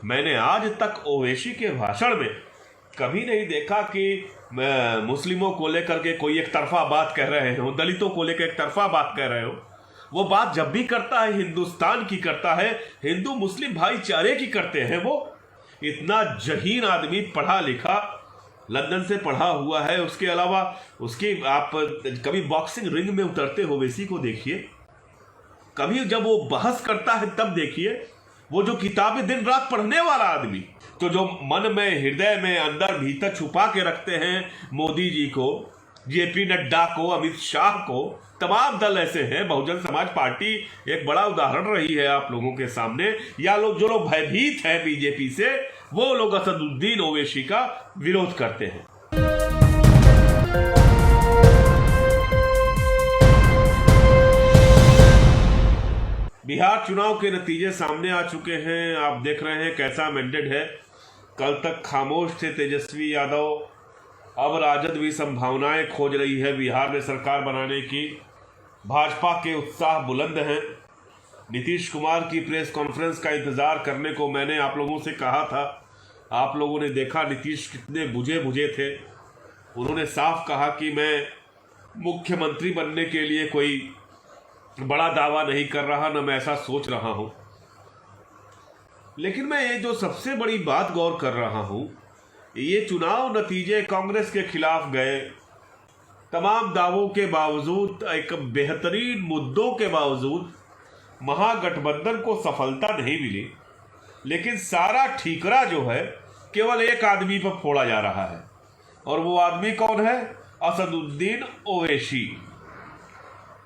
मैंने आज तक ओवैसी के भाषण में कभी नहीं देखा कि मुस्लिमों को लेकर के कोई एक तरफा बात कह रहे हो, दलितों को लेकर एक तरफा बात कह रहे हो। वो बात जब भी करता है हिंदुस्तान की करता है, हिंदू मुस्लिम भाईचारे की करते हैं। वो इतना जहीन आदमी, पढ़ा लिखा, लंदन से पढ़ा हुआ है। उसके अलावा उसकी आप कभी बॉक्सिंग रिंग में उतरते हो ओवैसी को देखिए, कभी जब वो बहस करता है तब देखिए। वो जो किताबें दिन रात पढ़ने वाला आदमी, तो जो मन में, हृदय में, अंदर भीतर छुपा के रखते हैं मोदी जी को, जेपी नड्डा को, अमित शाह को, तमाम दल ऐसे हैं। बहुजन समाज पार्टी एक बड़ा उदाहरण रही है आप लोगों के सामने। या लोग जो लोग भयभीत हैं बीजेपी से, वो लोग असदुद्दीन ओवैसी का विरोध करते हैं। बिहार चुनाव के नतीजे सामने आ चुके हैं। आप देख रहे हैं कैसा मैंडेट है। कल तक खामोश थे तेजस्वी यादव, अब राजद भी संभावनाएं खोज रही है बिहार में सरकार बनाने की। भाजपा के उत्साह बुलंद हैं। नीतीश कुमार की प्रेस कॉन्फ्रेंस का इंतजार करने को मैंने आप लोगों से कहा था। आप लोगों ने देखा नीतीश कितने बुझे थे। उन्होंने साफ कहा कि मैं मुख्यमंत्री बनने के लिए कोई बड़ा दावा नहीं कर रहा, न मैं ऐसा सोच रहा हूं। लेकिन मैं ये जो सबसे बड़ी बात गौर कर रहा हूं, ये चुनाव नतीजे कांग्रेस के खिलाफ गए। तमाम दावों के बावजूद, एक बेहतरीन मुद्दों के बावजूद महागठबंधन को सफलता नहीं मिली। लेकिन सारा ठीकरा जो है केवल एक आदमी पर फोड़ा जा रहा है, और वो आदमी कौन है? असदुद्दीन ओवैसी।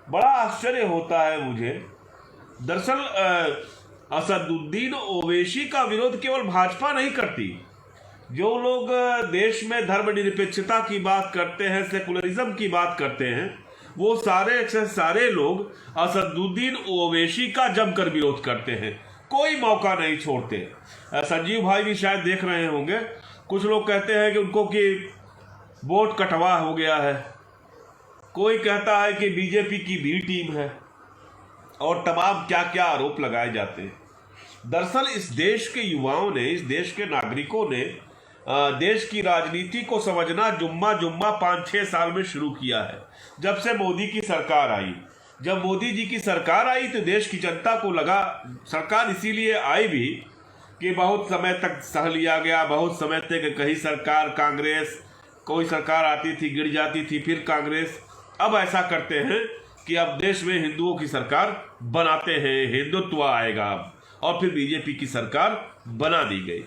बड़ा आश्चर्य होता है मुझे। दरअसल असदुद्दीन ओवैसी का विरोध केवल भाजपा नहीं करती। जो लोग देश में धर्मनिरपेक्षता की बात करते हैं, सेकुलरिज्म की बात करते हैं, वो सारे लोग असदुद्दीन ओवैसी का जमकर विरोध करते हैं, कोई मौका नहीं छोड़ते। संजीव भाई भी शायद देख रहे होंगे, कुछ लोग कहते हैं कि उनको कि वोट कटवा हो गया है, कोई कहता है कि बीजेपी की बी टीम है, और तमाम क्या क्या आरोप लगाए जाते हैं। दरअसल इस देश के युवाओं ने, इस देश के नागरिकों ने देश की राजनीति को समझना जुम्मा 5-6 साल में शुरू किया है, जब से मोदी की सरकार आई। जब मोदी जी की सरकार आई तो देश की जनता को लगा, सरकार इसीलिए आई भी कि बहुत समय तक सह लिया गया, बहुत समय तक कहीं सरकार कांग्रेस, कोई सरकार आती थी गिर जाती थी, फिर कांग्रेस। अब ऐसा करते हैं कि अब देश में हिंदुओं की सरकार बनाते हैं, हिंदुत्व आएगा अब, और फिर बीजेपी की सरकार बना दी गई।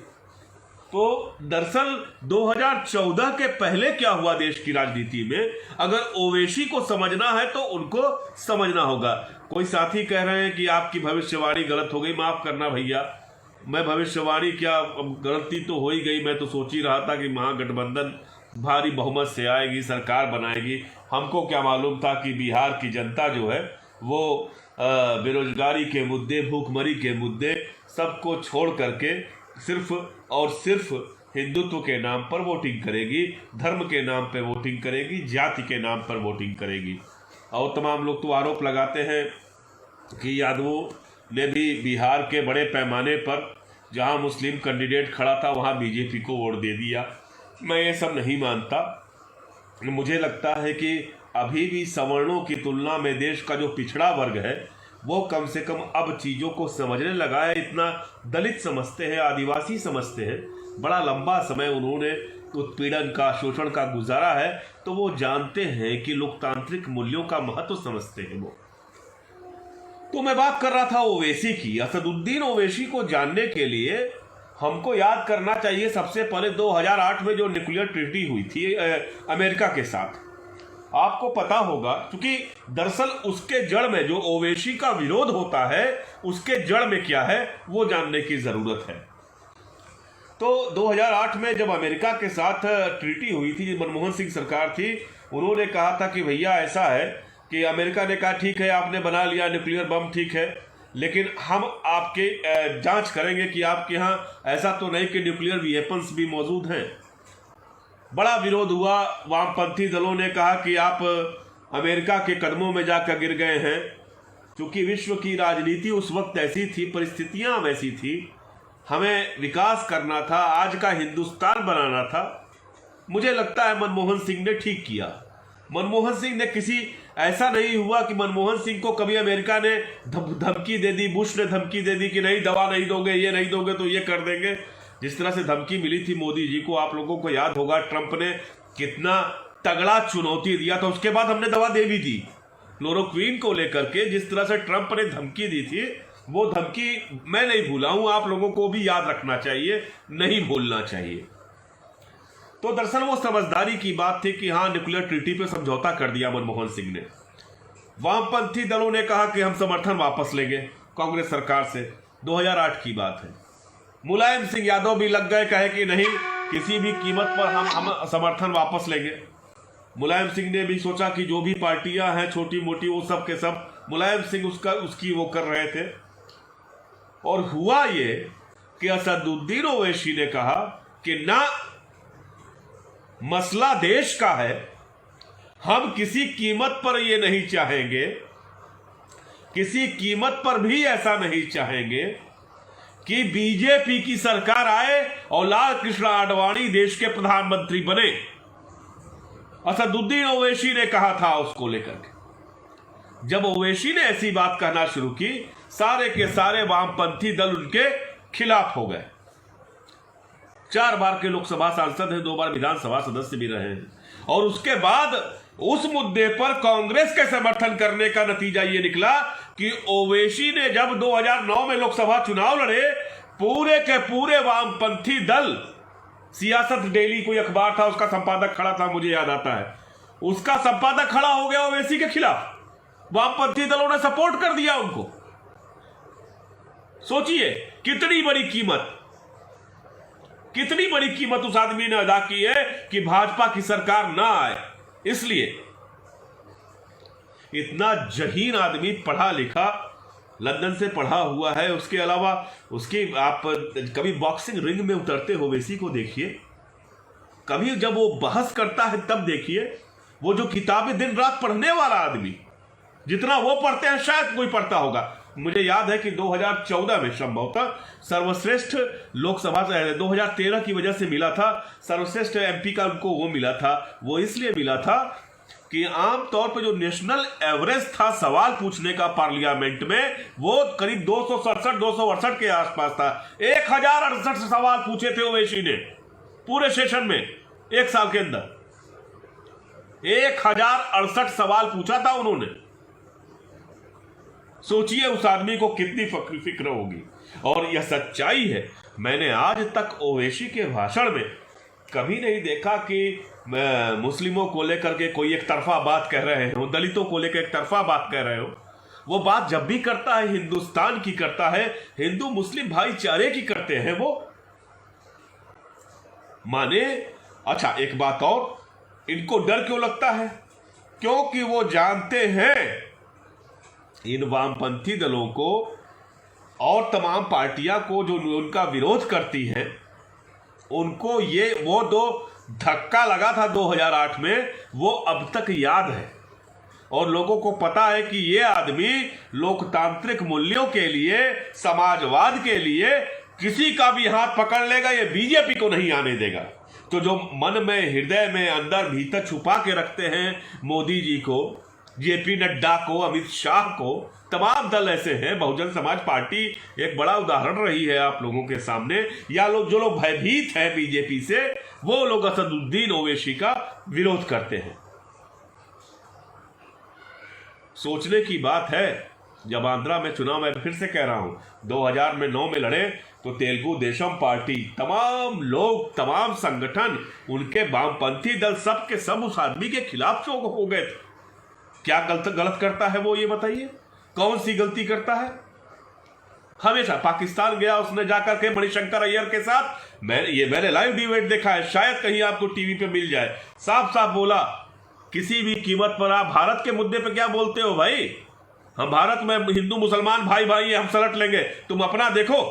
तो दरअसल 2014 के पहले क्या हुआ देश की राजनीति में, अगर ओवैसी को समझना है तो उनको समझना होगा। कोई साथी कह रहे हैं कि आपकी भविष्यवाणी गलत हो गई। माफ करना भैया, मैं भविष्यवाणी क्या, गलती तो हो ही गई। मैं तो सोच ही रहा था कि महागठबंधन भारी बहुमत से आएगी, सरकार बनाएगी। हमको क्या मालूम था कि बिहार की जनता जो है वो बेरोजगारी के मुद्दे, भूखमरी के मुद्दे सबको छोड़ करके सिर्फ और सिर्फ हिंदुत्व के नाम पर वोटिंग करेगी, धर्म के नाम पर वोटिंग करेगी, जाति के नाम पर वोटिंग करेगी। और तमाम लोग तो आरोप लगाते हैं कि यादवों ने भी बिहार के बड़े पैमाने पर जहां मुस्लिम कैंडिडेट खड़ा था वहां बीजेपी को वोट दे दिया। मैं ये सब नहीं मानता। मुझे लगता है कि अभी भी सवर्णों की तुलना में देश का जो पिछड़ा वर्ग है वो कम से कम अब चीज़ों को समझने लगा है। इतना दलित समझते हैं, आदिवासी समझते हैं, बड़ा लंबा समय उन्होंने उत्पीड़न का, शोषण का गुजारा है, तो वो जानते हैं कि लोकतांत्रिक मूल्यों का महत्व समझते हैं वो। तो मैं बात कर रहा था ओवैसी की। असदुद्दीन ओवैसी को जानने के लिए हमको याद करना चाहिए सबसे पहले 2008 में जो न्यूक्लियर ट्रीटी हुई थी अमेरिका के साथ। आपको पता होगा, क्योंकि दरअसल उसके जड़ में जो ओवैसी का विरोध होता है, उसके जड़ में क्या है वो जानने की जरूरत है। तो 2008 में जब अमेरिका के साथ ट्रीटी हुई थी, मनमोहन सिंह सरकार थी, उन्होंने कहा था कि भैया ऐसा है कि अमेरिका ने कहा ठीक है आपने बना लिया न्यूक्लियर बम, ठीक है, लेकिन हम आपके जांच करेंगे कि आपके यहाँ ऐसा तो नहीं कि न्यूक्लियर वेपन्स भी मौजूद हैं। बड़ा विरोध हुआ। वामपंथी दलों ने कहा कि आप अमेरिका के कदमों में जाकर गिर गए हैं, क्योंकि विश्व की राजनीति उस वक्त ऐसी थी, परिस्थितियां वैसी थी हमें विकास करना था, आज का हिंदुस्तान बनाना था। मुझे लगता है मनमोहन सिंह ने ठीक किया। मनमोहन सिंह ने ऐसा नहीं हुआ कि मनमोहन सिंह को कभी अमेरिका ने धमकी दे दी, बुश ने धमकी दे दी कि नहीं दवा नहीं दोगे, ये नहीं दोगे तो ये कर देंगे। जिस तरह से धमकी मिली थी मोदी जी को, आप लोगों को याद होगा, ट्रंप ने कितना तगड़ा चुनौती दिया था। उसके बाद हमने दवा दे भी दी। क्लोरोक्वीन को लेकर के जिस तरह से ट्रंप ने धमकी दी थी, वो धमकी मैं नहीं भूला हूं, आप लोगों को भी याद रखना चाहिए, नहीं भूलना चाहिए। तो दरअसल वो समझदारी की बात थी कि हाँ, न्यूक्लियर ट्रीटी पे समझौता कर दिया मनमोहन सिंह ने। वामपंथी दलों ने कहा कि हम समर्थन वापस लेंगे कांग्रेस सरकार से। 2008 की बात है। मुलायम सिंह यादव भी लग गए, कहे कि नहीं, किसी भी कीमत पर हम समर्थन वापस लेंगे। मुलायम सिंह ने भी सोचा कि जो भी पार्टियां हैं छोटी मोटी, वो सब के सब मुलायम सिंह उसकी वो कर रहे थे। और हुआ ये कि असदुद्दीन ओवैसी ने कहा कि ना, मसला देश का है, हम किसी कीमत पर ये नहीं चाहेंगे, किसी कीमत पर भी ऐसा नहीं चाहेंगे कि बीजेपी की सरकार आए और लाल कृष्ण आडवाणी देश के प्रधानमंत्री बने। असदुद्दीन ओवैसी ने कहा था उसको लेकर के। जब ओवैसी ने ऐसी बात कहना शुरू की, सारे के सारे वामपंथी दल उनके खिलाफ हो गए। 4 बार के लोकसभा सांसद हैं, 2 बार विधानसभा सदस्य भी रहे हैं। और उसके बाद उस मुद्दे पर कांग्रेस के समर्थन करने का नतीजा यह निकला कि ओवैसी ने जब 2009 में लोकसभा चुनाव लड़े, पूरे के पूरे वामपंथी दल, सियासत डेली कोई अखबार था, उसका संपादक खड़ा था, मुझे याद आता है, उसका संपादक खड़ा हो गया ओवैसी के खिलाफ। वामपंथी दलों ने सपोर्ट कर दिया उनको। सोचिए कितनी बड़ी कीमत उस आदमी ने अदा की है कि भाजपा की सरकार ना आए। इसलिए इतना जहीन आदमी, पढ़ा लिखा, लंदन से पढ़ा हुआ है, उसके अलावा उसकी, आप कभी बॉक्सिंग रिंग में उतरते हो ओवैसी को देखिए, कभी जब वो बहस करता है तब देखिए। वो जो किताबें दिन रात पढ़ने वाला आदमी, जितना वो पढ़ते हैं शायद कोई पढ़ता होगा। मुझे याद है कि 2014 में संभवतः सर्वश्रेष्ठ लोकसभा से 2013 की वजह से मिला था, सर्वश्रेष्ठ एमपी का उनको वो मिला था। वो इसलिए मिला था कि आमतौर पर जो नेशनल एवरेज था सवाल पूछने का पार्लियामेंट में, वो करीब 268 के आसपास था। 1068 सवाल पूछे थे ओवैसी ने पूरे सेशन में, 1 साल के अंदर 1068 सवाल पूछा था उन्होंने। सोचिए उस आदमी को कितनी फिक्र होगी। और यह सच्चाई है। मैंने आज तक ओवैसी के भाषण में कभी नहीं देखा कि मुस्लिमों को लेकर के कोई एक तरफा बात कह रहे हो, दलितों को लेकर एक तरफा बात कह रहे हो। वो बात जब भी करता है हिंदुस्तान की करता है, हिंदू मुस्लिम भाईचारे की करते हैं वो। माने, अच्छा एक बात और, इनको डर क्यों लगता है? क्योंकि वो जानते हैं इन वामपंथी दलों को और तमाम पार्टियां को जो उनका विरोध करती हैं, उनको वो दो धक्का लगा था 2008 में, वो अब तक याद है। और लोगों को पता है कि ये आदमी लोकतांत्रिक मूल्यों के लिए, समाजवाद के लिए किसी का भी हाथ पकड़ लेगा, ये बीजेपी को नहीं आने देगा। तो जो मन में, हृदय में, अंदर भीतर छुपा के रखते हैं मोदी जी को, जेपी नड्डा को, अमित शाह को, तमाम दल ऐसे हैं। बहुजन समाज पार्टी एक बड़ा उदाहरण रही है आप लोगों के सामने। या जो लोग भयभीत हैं बीजेपी से, वो लोग असदुद्दीन ओवैसी का विरोध करते हैं। सोचने की बात है। जब आंध्रा में चुनाव, मैं फिर से कह रहा हूं, 2009 में लड़े तो तेलुगु देशम पार्टी, तमाम लोग, तमाम संगठन, उनके वामपंथी दल, सब के सब उस आदमी के खिलाफ हो गए थे। क्या गलत करता है वो, ये बताइए? कौन सी गलती करता है? हमेशा पाकिस्तान गया उसने जाकर के मणिशंकर अय्यर के साथ, मैंने लाइव डिबेट देखा है, शायद कहीं आपको टीवी पे मिल जाए। साफ साफ बोला, किसी भी कीमत पर आप भारत के मुद्दे पे क्या बोलते हो भाई? हम भारत में हिंदू मुसलमान भाई भाई हम सलट लेंगे, तुम अपना देखो।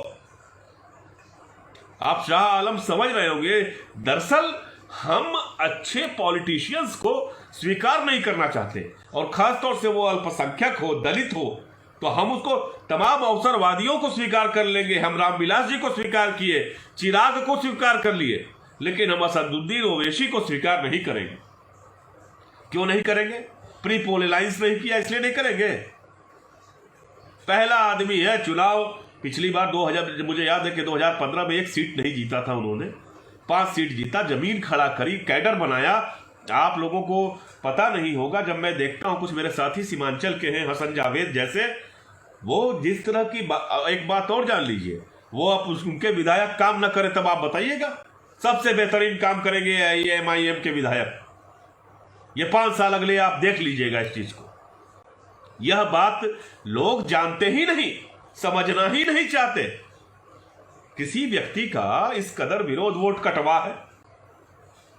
आप शाह आलम समझ रहे होंगे, दरअसल हम अच्छे पॉलिटिशियंस को स्वीकार नहीं करना चाहते, और खासतौर से वो अल्पसंख्यक हो, दलित हो, तो हम उसको तमाम अवसरवादियों को स्वीकार कर लेंगे। हम रामविलास जी को स्वीकार किए, चिराग को स्वीकार कर लिए, लेकिन हम असदुद्दीन ओवैसी को स्वीकार नहीं करेंगे। क्यों नहीं करेंगे? प्री पोल अलायंस नहीं किया इसलिए नहीं करेंगे। पहला आदमी है, चुनाव पिछली बार 2000, मुझे याद है कि 2015 में 1 सीट नहीं जीता था उन्होंने, 5 सीट जीता, जमीन खड़ा करी, कैडर बनाया। आप लोगों को पता नहीं होगा, जब मैं देखता हूं कुछ मेरे साथी सीमांचल के हैं, हसन जावेद जैसे, वो जिस तरह की एक बात और जान लीजिए, वो अब उनके विधायक काम ना करे तब आप बताइएगा, सबसे बेहतरीन काम करेंगे MIM के विधायक। ये 5 साल अगले आप देख लीजिएगा इस चीज को। यह बात लोग जानते ही नहीं, समझना ही नहीं चाहते। किसी व्यक्ति का इस कदर विरोध वोट कटवा है,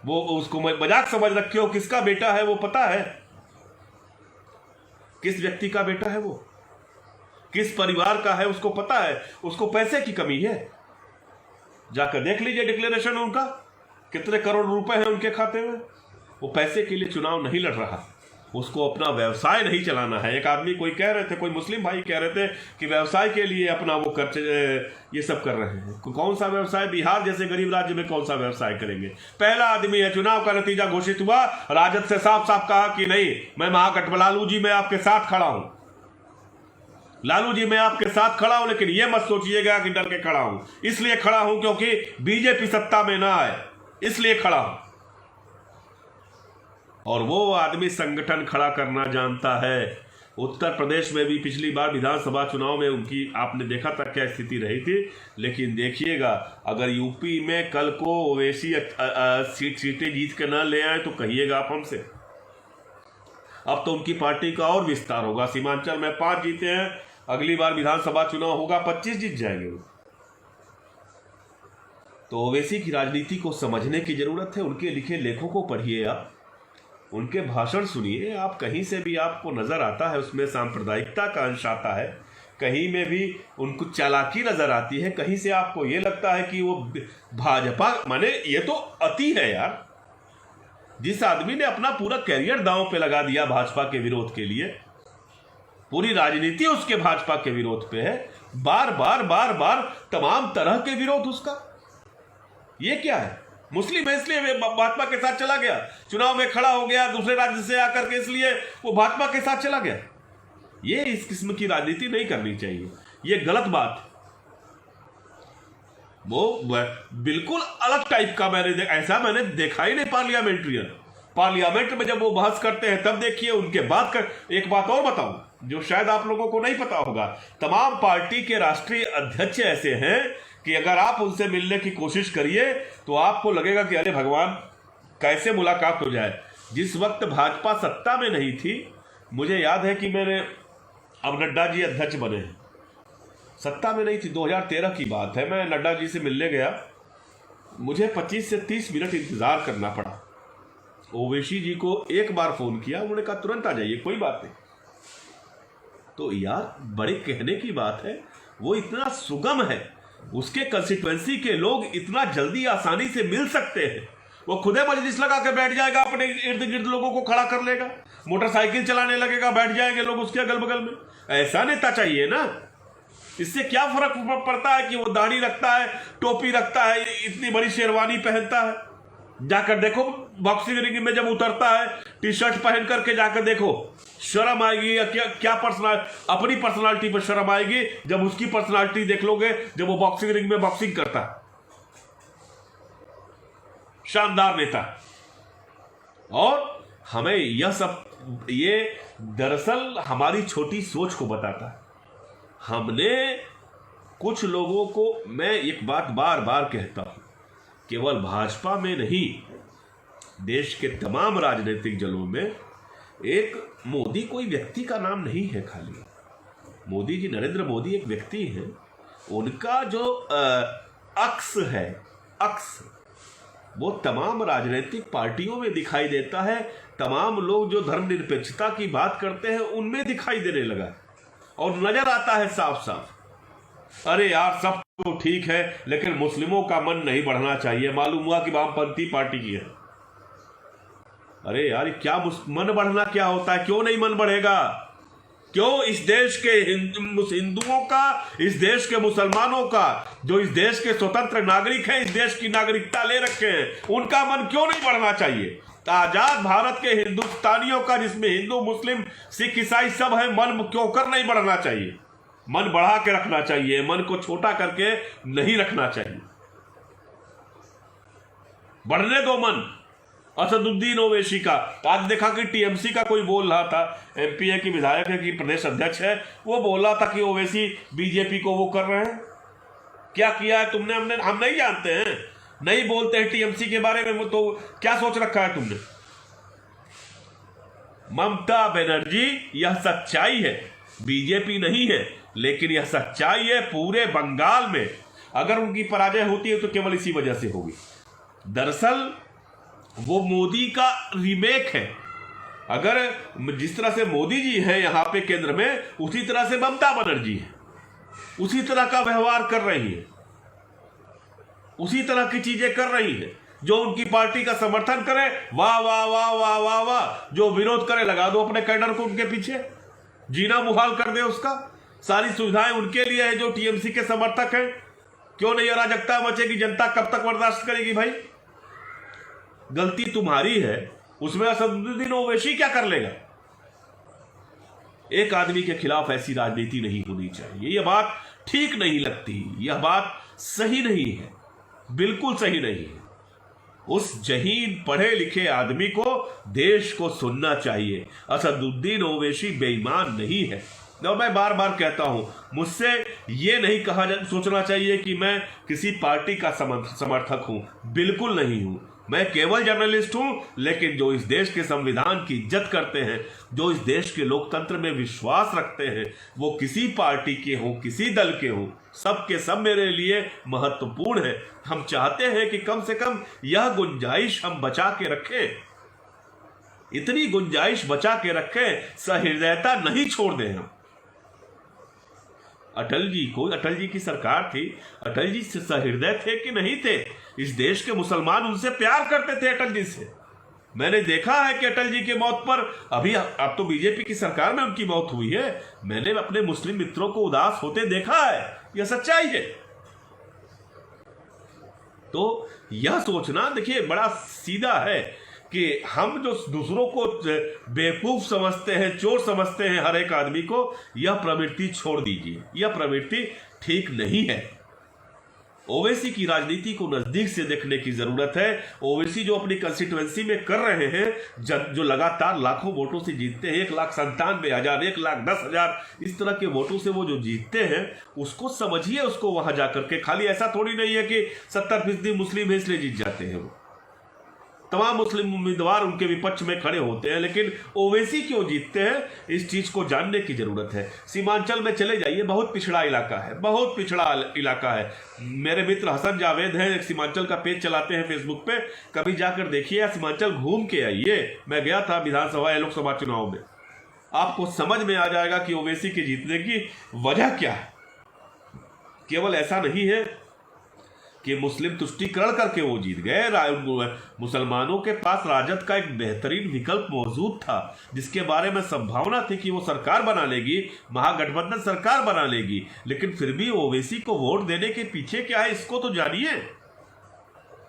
वो उसको मजाक समझ रखे हो, किसका बेटा है वो पता है, किस व्यक्ति का बेटा है वो, किस परिवार का है उसको पता है, उसको पैसे की कमी है। जाकर देख लीजिए डिक्लेरेशन उनका, कितने करोड़ रुपए हैं उनके खाते में। वो पैसे के लिए चुनाव नहीं लड़ रहा, उसको अपना व्यवसाय नहीं चलाना है। एक आदमी कोई कह रहे थे, कोई मुस्लिम भाई कह रहे थे कि व्यवसाय के लिए अपना वो ये सब कर रहे हैं। कौन सा व्यवसाय? बिहार जैसे गरीब राज्य में कौन सा व्यवसाय करेंगे? पहला आदमी है, चुनाव का नतीजा घोषित हुआ, राजद से साफ साफ कहा कि नहीं, मैं महागठबंधन, लालू जी मैं आपके साथ खड़ा हूं, लालू जी मैं आपके साथ खड़ा हूं, लेकिन यह मत सोचिएगा कि डर के खड़ा हूं। इसलिए खड़ा हूं क्योंकि बीजेपी सत्ता में ना आए, इसलिए खड़ा हूं। और वो आदमी संगठन खड़ा करना जानता है। उत्तर प्रदेश में भी पिछली बार विधानसभा चुनाव में उनकी आपने देखा था क्या स्थिति रही थी। लेकिन देखिएगा, अगर यूपी में कल को ओवैसी सीटें जीत के ना ले आए तो कहिएगा आप हमसे। अब तो उनकी पार्टी का और विस्तार होगा। सीमांचल में 5 जीते हैं, अगली बार विधानसभा चुनाव होगा 25 जीत जाएंगे। तो ओवैसी की राजनीति को समझने की जरूरत है। उनके लिखे लेखों को पढ़िए, आप उनके भाषण सुनिए। आप कहीं से भी आपको नजर आता है उसमें सांप्रदायिकता का अंश आता है, कहीं में भी उनको चालाकी नजर आती है, कहीं से आपको ये लगता है कि वो भाजपा, माने ये तो अति है यार। जिस आदमी ने अपना पूरा कैरियर दांव पे लगा दिया भाजपा के विरोध के लिए, पूरी राजनीति उसके भाजपा के विरोध पे है, बार बार बार बार तमाम तरह के विरोध उसका। ये क्या है? मुस्लिम है इसलिए भाजपा के साथ चला गया, चुनाव में खड़ा हो गया दूसरे राज्य से आकर के, इसलिए वो भाजपा के साथ चला गया। ये इस किस्म की राजनीति नहीं करनी चाहिए, ये गलत बात। वो बिल्कुल अलग टाइप का ऐसा मैंने देखा ही नहीं। पार्लियामेंट में जब वो बहस करते हैं तब देखिए, उनके बाद एक बात और बताऊं जो शायद आप लोगों को नहीं पता होगा। तमाम पार्टी के राष्ट्रीय अध्यक्ष ऐसे हैं कि अगर आप उनसे मिलने की कोशिश करिए तो आपको लगेगा कि अरे भगवान, कैसे मुलाकात हो जाए। जिस वक्त भाजपा सत्ता में नहीं थी, मुझे याद है कि मैंने, अब नड्डा जी अध्यक्ष बने हैं, सत्ता में नहीं थी, 2013 की बात है, मैं नड्डा जी से मिलने गया, मुझे 25 से 30 मिनट इंतजार करना पड़ा। ओवैसी जी को एक बार फोन किया, उन्होंने कहा तुरंत आ जाइए, कोई बात नहीं। तो यार बड़े कहने की बात है, वो इतना सुगम है, उसके कंस्टिट्यूएंसी के लोग इतना जल्दी आसानी से मिल सकते हैं। वो खुदे मजलिस लगा के बैठ जाएगा, अपने इर्द गिर्द लोगों को खड़ा कर लेगा, मोटरसाइकिल चलाने लगेगा, बैठ जाएंगे लोग उसके अगल बगल में। ऐसा नेता चाहिए ना। इससे क्या फर्क पड़ता है कि वो दाढ़ी रखता है, टोपी रखता है, इतनी बड़ी शेरवानी पहनता है। जाकर देखो बॉक्सिंग रिंग में जब उतरता है, टी शर्ट पहन करके जाकर देखो, शर्म आएगी या क्या अपनी पर्सनालिटी पर शर्म आएगी जब उसकी पर्सनालिटी देख लोगे, जब वो बॉक्सिंग रिंग में बॉक्सिंग करता है। शानदार नेता। और हमें यह सब, ये दरअसल हमारी छोटी सोच को बताता है। हमने कुछ लोगों को, मैं एक बात बार बार कहता हूं, केवल भाजपा में नहीं, देश के तमाम राजनीतिक दलों में एक मोदी कोई व्यक्ति का नाम नहीं है खाली। मोदी जी, नरेंद्र मोदी एक व्यक्ति है। उनका जो अक्स है, अक्स, वो तमाम राजनीतिक पार्टियों में दिखाई देता है। तमाम लोग जो धर्मनिरपेक्षता की बात करते हैं उनमें दिखाई देने लगा और नजर आता है साफ साफ। अरे यार सब तो ठीक है, लेकिन मुस्लिमों का मन नहीं बढ़ना चाहिए। मालूम हुआ कि वामपंथी पार्टी की है। अरे यार क्या मन बढ़ना क्या होता है? क्यों नहीं मन बढ़ेगा? क्यों इस देश के हिंदुओं का, इस देश के मुसलमानों का, जो इस देश के स्वतंत्र नागरिक हैं, इस देश की नागरिकता ले रखे हैं, उनका मन क्यों नहीं बढ़ना चाहिए? आजाद भारत के हिंदुस्तानियों का, जिसमें हिंदू मुस्लिम सिख ईसाई सब है, मन क्यों कर नहीं बढ़ना चाहिए? मन बढ़ा के रखना चाहिए, मन को छोटा करके नहीं रखना चाहिए। बढ़ने दो मन। असदुद्दीन ओवैसी का आज देखा कि टीएमसी का कोई बोल रहा था, एमपी है कि विधायक है कि प्रदेश अध्यक्ष है, वो बोल रहा था कि ओवैसी बीजेपी को वो कर रहे हैं। क्या किया है तुमने? हम नहीं जानते हैं, नहीं बोलते हैं टीएमसी के बारे में, तो क्या सोच रखा है तुमने? ममता बनर्जी, यह सच्चाई है, बीजेपी नहीं है, लेकिन यह सच्चाई है पूरे बंगाल में। अगर उनकी पराजय होती है तो केवल इसी वजह से होगी। दरअसल वो मोदी का रीमेक है। अगर जिस तरह से मोदी जी हैं यहां पे केंद्र में, उसी तरह से ममता बनर्जी है, उसी तरह का व्यवहार कर रही है, उसी तरह की चीजें कर रही है। जो उनकी पार्टी का समर्थन करे, वाह वाह वाह वाह वाह वाह, जो विरोध करे लगा दो अपने कैडर को उनके पीछे, जीना मुहाल कर दे उसका। सारी सुविधाएं उनके लिए है जो टीएमसी के समर्थक हैं। क्यों नहीं अराजकता मचेगी? जनता कब तक बर्दाश्त करेगी भाई? गलती तुम्हारी है, उसमें असदुद्दीन ओवैसी क्या कर लेगा? एक आदमी के खिलाफ ऐसी राजनीति नहीं होनी चाहिए। यह बात ठीक नहीं लगती, यह बात सही नहीं है, बिल्कुल सही नहीं है। उस जहीन पढ़े लिखे आदमी को देश को सुनना चाहिए। असदुद्दीन ओवैसी बेईमान नहीं है। और मैं बार बार कहता हूं, मुझसे ये नहीं कहा सोचना चाहिए कि मैं किसी पार्टी का समर्थक हूं, बिल्कुल नहीं हूं। मैं केवल जर्नलिस्ट हूं, लेकिन जो इस देश के संविधान की इज्जत करते हैं, जो इस देश के लोकतंत्र में विश्वास रखते हैं, वो किसी पार्टी के हों, किसी दल के हों, सब के सब मेरे लिए महत्वपूर्ण है। हम चाहते हैं कि कम से कम यह गुंजाइश हम बचा के रखें, इतनी गुंजाइश बचा के रखें, सहृदयता नहीं छोड़ दें हम। अटल जी की सरकार थी, अटल जी से सहृदय थे कि नहीं थे? इस देश के मुसलमान उनसे प्यार करते थे अटल जी से। मैंने देखा है कि अटल जी के मौत पर, अभी अब तो बीजेपी की सरकार में उनकी मौत हुई है, मैंने अपने मुस्लिम मित्रों को उदास होते देखा है। यह सच्चाई है। तो यह सोचना देखिए बड़ा सीधा है कि हम जो दूसरों को बेवकूफ समझते हैं, चोर समझते हैं हर एक आदमी को, यह प्रवृत्ति छोड़ दीजिए। यह प्रवृत्ति ठीक नहीं है। ओवैसी की राजनीति को नजदीक से देखने की जरूरत है। ओवैसी जो अपनी कंस्टिट्यूएंसी में कर रहे हैं, जो लगातार लाखों वोटों से जीतते हैं, 1,97,000, 1,10,000 इस तरह के वोटों से वो जो जीतते हैं, उसको समझिए, उसको वहां जाकर के। खाली ऐसा थोड़ी नहीं है कि 70% मुस्लिम है इसलिए जीत जाते हैं। वो तमाम मुस्लिम उम्मीदवार उनके विपक्ष में खड़े होते हैं, लेकिन ओवैसी क्यों जीतते हैं, इस चीज को जानने की जरूरत है। सीमांचल में चले जाइए, बहुत पिछड़ा इलाका है, बहुत पिछड़ा इलाका है। मेरे मित्र हसन जावेद हैं, एक सीमांचल का पेज चलाते हैं फेसबुक पे, कभी जाकर देखिए, सीमांचल घूम के आइए। मैं गया था विधानसभा या लोकसभा चुनाव में, आपको समझ में आ जाएगा कि ओवैसी के जीतने की वजह क्या है। केवल ऐसा नहीं है कि मुस्लिम तुष्टीकरण करके वो जीत गए। मुसलमानों के पास राजद का एक बेहतरीन विकल्प मौजूद था, जिसके बारे में संभावना थी कि वो सरकार बना लेगी, महागठबंधन सरकार बना लेगी, लेकिन फिर भी ओवैसी को वोट देने के पीछे क्या है, इसको तो जानिए।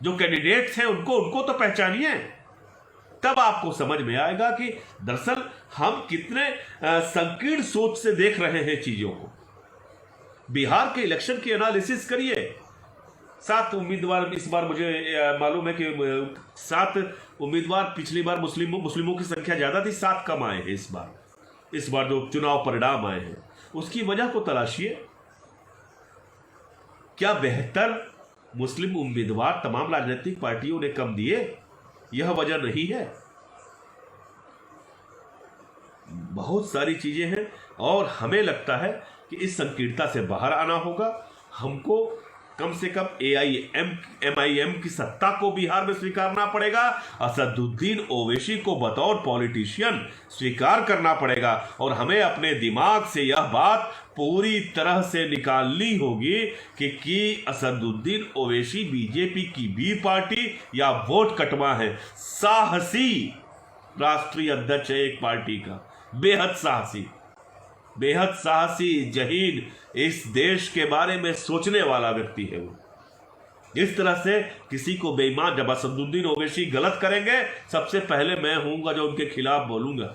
जो कैंडिडेट्स हैं उनको तो पहचानिए, तब आपको समझ में आएगा कि दरअसल हम कितने संकीर्ण सोच से देख रहे हैं चीजों को। बिहार के इलेक्शन की एनालिसिस करिए। 7 उम्मीदवार इस बार, मुझे मालूम है कि 7 उम्मीदवार, पिछली बार मुस्लिमों की संख्या ज्यादा थी, 7 कम आए हैं इस बार जो चुनाव परिणाम आए हैं, उसकी वजह को तलाशिए। क्या बेहतर मुस्लिम उम्मीदवार तमाम राजनीतिक पार्टियों ने कम दिए? यह वजह नहीं है। बहुत सारी चीजें हैं और हमें लगता है कि इस संकीर्णता से बाहर आना होगा। हमको कम से कम MIM की सत्ता को बिहार में स्वीकारना पड़ेगा। असदुद्दीन ओवैसी को बतौर पॉलिटिशियन स्वीकार करना पड़ेगा और हमें अपने दिमाग से यह बात पूरी तरह से निकालनी होगी कि असदुद्दीन ओवैसी बीजेपी की बी पार्टी या वोट कटवा है। साहसी राष्ट्रीय अध्यक्ष है एक पार्टी का, बेहद साहसी। बेहद साहसी, जहीन, इस देश के बारे में सोचने वाला व्यक्ति है वो। इस तरह से किसी को बेईमान, जब असदुद्दीन ओवैसी गलत करेंगे सबसे पहले मैं हूंगा जो उनके खिलाफ बोलूंगा।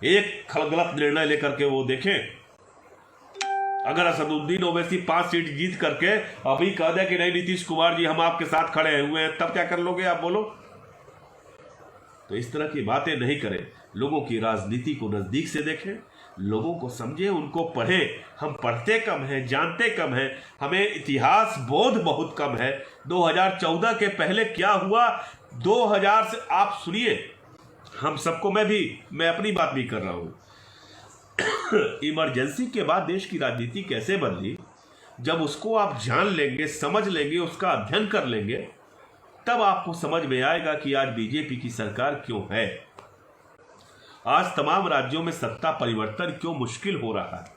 एक गलत निर्णय लेकर के वो देखें, अगर असदुद्दीन ओवैसी 5 सीट जीत करके अभी कह दे कि नहीं नीतीश कुमार जी हम आपके साथ खड़े हुए हैं, तब क्या कर लोगे आप, बोलो। तो इस तरह की बातें नहीं करें, लोगों की राजनीति को नजदीक से देखें, लोगों को समझें, उनको पढ़ें। हम पढ़ते कम हैं, जानते कम हैं, हमें इतिहास बोध बहुत कम है। 2014 के पहले क्या हुआ, 2000 से आप सुनिए, हम सबको, मैं अपनी बात भी कर रहा हूं। इमरजेंसी के बाद देश की राजनीति कैसे बदली, जब उसको आप जान लेंगे, समझ लेंगे, उसका अध्ययन कर लेंगे, तब आपको समझ में आएगा कि आज बीजेपी की सरकार क्यों है, आज तमाम राज्यों में सत्ता परिवर्तन क्यों मुश्किल हो रहा है,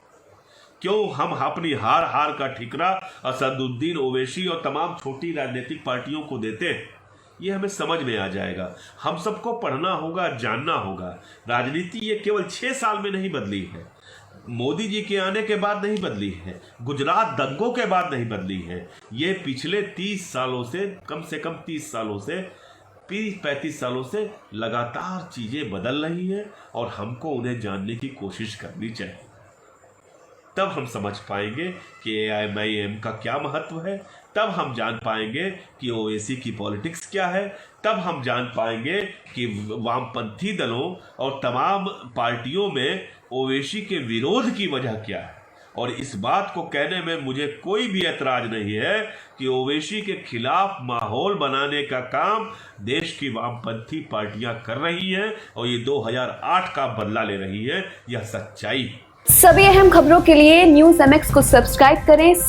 क्यों हम अपनी हार का ठिकरा असदुद्दीन ओवैसी और तमाम छोटी राजनीतिक पार्टियों को देते हैं। ये हमें समझ में आ जाएगा। हम सबको पढ़ना होगा, जानना होगा। राजनीति ये केवल 6 साल में नहीं बदली है, मोदी जी के आने के बाद नहीं बदली है, गुजरात दंगों के बाद नहीं बदली है, ये पिछले 30 सालों से, कम से कम 30 सालों से, 35 सालों से लगातार चीजें बदल रही हैं और हमको उन्हें जानने की कोशिश करनी चाहिए। तब हम समझ पाएंगे कि AIMIM का क्या महत्व है, तब हम जान पाएंगे कि ओवैसी की पॉलिटिक्स क्या है, तब हम जान पाएंगे कि वामपंथी दलों और तमाम पार्टियों में ओवैसी के विरोध की वजह क्या है। और इस बात को कहने में मुझे कोई भी ऐतराज नहीं है कि ओवैसी के खिलाफ माहौल बनाने का काम देश की वामपंथी पार्टियां कर रही हैं और ये 2008 का बदला ले रही है। यह सच्चाई है। सभी अहम खबरों के लिए न्यूज़ MX को सब्सक्राइब करें।